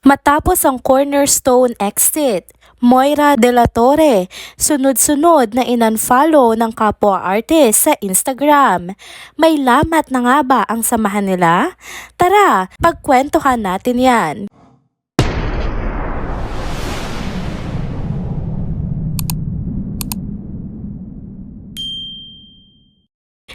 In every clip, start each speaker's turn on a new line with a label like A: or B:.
A: Matapos ang cornerstone exit, Moira De La Torre, sunod-sunod na in-unfollow ng kapwa artist sa Instagram. May lamat na nga ba ang samahan nila? Tara, pagkwentuhan natin yan.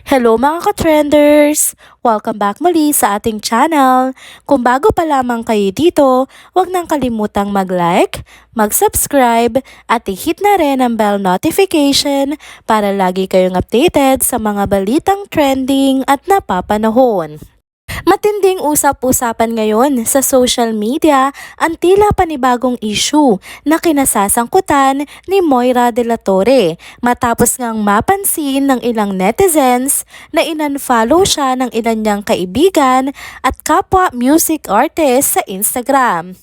A: Hello mga ka-trenders! Welcome back muli sa ating channel. Kung bago pa lamang kayo dito, huwag nang kalimutang mag-like, mag-subscribe at i-hit na rin ang bell notification para lagi kayong updated sa mga balitang trending at napapanahon. Matinding usap-usapan ngayon sa social media ang tila panibagong issue na kinasasangkutan ni Moira De La Torre matapos ngang mapansin ng ilang netizens na in-unfollow siya ng ilan niyang kaibigan at kapwa music artist sa Instagram.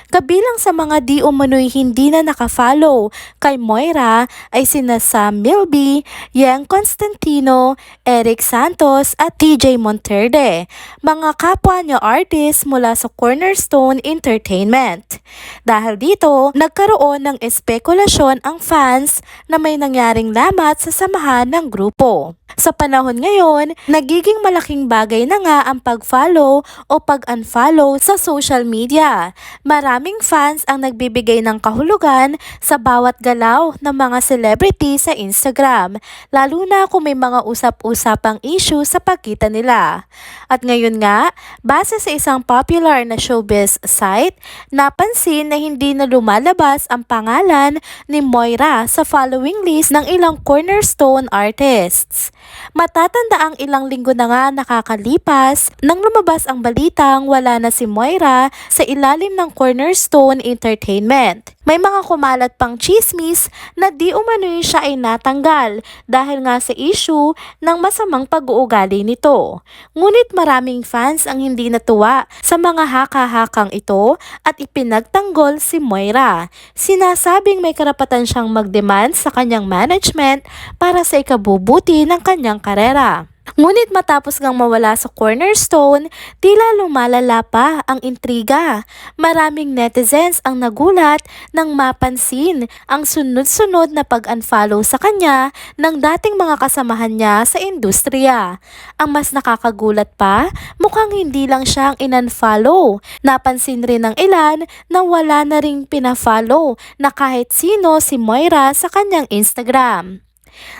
A: Kabilang sa mga di umano'y hindi na nakafollow kay Moira ay sina Sam Milby, Yang Constantino, Eric Santos at TJ Monterde, mga kapwa niya artist mula sa Cornerstone Entertainment. Dahil dito, nagkaroon ng espekulasyon ang fans na may nangyaring lamat sa samahan ng grupo. Sa panahon ngayon, nagiging malaking bagay na nga ang pag-follow o pag-unfollow sa social media. Maraming fans ang nagbibigay ng kahulugan sa bawat galaw ng mga celebrity sa Instagram, lalo na kung may mga usap-usapang issue sa pagitan nila. At ngayon nga, base sa isang popular na showbiz site, napansin na hindi na lumalabas ang pangalan ni Moira sa following list ng ilang cornerstone artists. Matatanda ang ilang linggo na nga nakakalipas nang lumabas ang balitang wala na si Moira sa ilalim ng Cornerstone Entertainment. May mga kumalat pang chismis na di umano'y siya ay natanggal dahil nga sa issue ng masamang pag-uugali nito. Ngunit maraming fans ang hindi natuwa sa mga haka-hakang ito at ipinagtanggol si Moira. Sinasabing may karapatan siyang mag-demand sa kanyang management para sa ikabubuti ng kanyang karera. Ngunit matapos ngang mawala sa Cornerstone, tila lumalala pa ang intriga. Maraming netizens ang nagulat nang mapansin ang sunod-sunod na pag-unfollow sa kanya ng dating mga kasamahan niya sa industriya. Ang mas nakakagulat pa, mukhang hindi lang siyang in-unfollow. Napansin rin ng ilan na wala na ring pina-follow na kahit sino si Moira sa kanyang Instagram.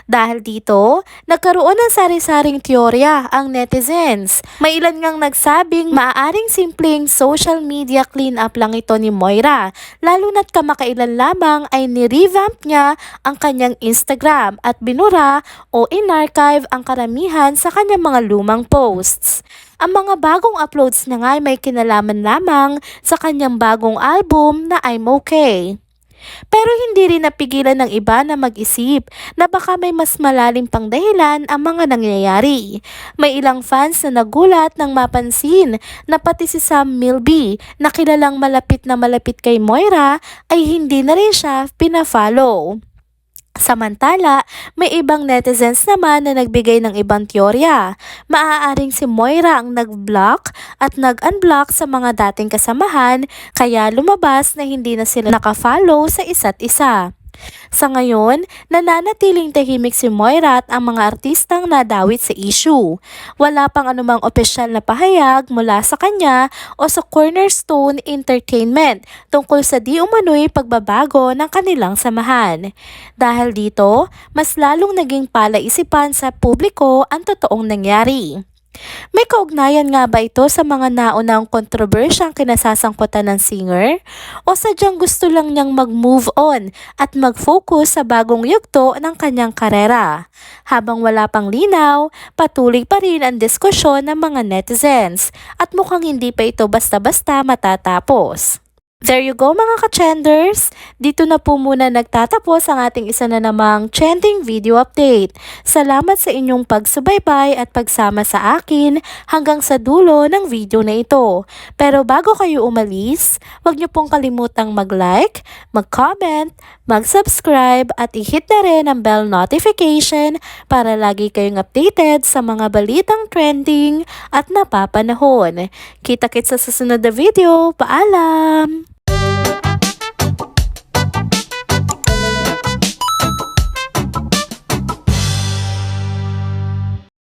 A: Dahil dito, nagkaroon ng sari-saring teorya ang netizens. May ilan ngang nagsabing maaaring simpleng social media clean-up lang ito ni Moira, lalo na't kamakailan lamang ay ni-revamp niya ang kanyang Instagram at binura o in-archive ang karamihan sa kanyang mga lumang posts. Ang mga bagong uploads niya nga ay may kinalaman lamang sa kanyang bagong album na I'm Okay. Pero hindi rin napigilan ng iba na mag-isip na baka may mas malalim pang dahilan ang mga nangyayari. May ilang fans na nagulat nang mapansin na pati si Sam Milby na kilalang malapit na malapit kay Moira ay hindi na rin siya pina-follow. Samantala, may ibang netizens naman na nagbigay ng ibang teorya. Maaaring si Moira ang nag-block at nag-unblock sa mga dating kasamahan kaya lumabas na hindi na sila nakafollow sa isa't isa. Sa ngayon, nananatiling tahimik si Moira at ang mga artistang nadawit sa issue. Wala pang anumang opisyal na pahayag mula sa kanya o sa Cornerstone Entertainment tungkol sa di umano'y pagbabago ng kanilang samahan. Dahil dito, mas lalong naging palaisipan sa publiko ang totoong nangyari. May kaugnayan nga ba ito sa mga naunang kontrobersyang kinasasangkutan ng singer? O sadyang gusto lang niyang mag-move on at mag-focus sa bagong yugto ng kanyang karera? Habang wala pang linaw, patuloy pa rin ang diskusyon ng mga netizens at mukhang hindi pa ito basta-basta matatapos. There you go mga ka-trenders! Dito na po muna nagtatapos ang ating isa na namang trending video update. Salamat sa inyong pagsubaybay at pagsama sa akin hanggang sa dulo ng video na ito. Pero bago kayo umalis, huwag niyo pong kalimutang mag-like, mag-comment, mag-subscribe at i-hit na rin ang bell notification para lagi kayong updated sa mga balitang trending at napapanahon. Kita-kits sa susunod na video. Paalam! Paalam!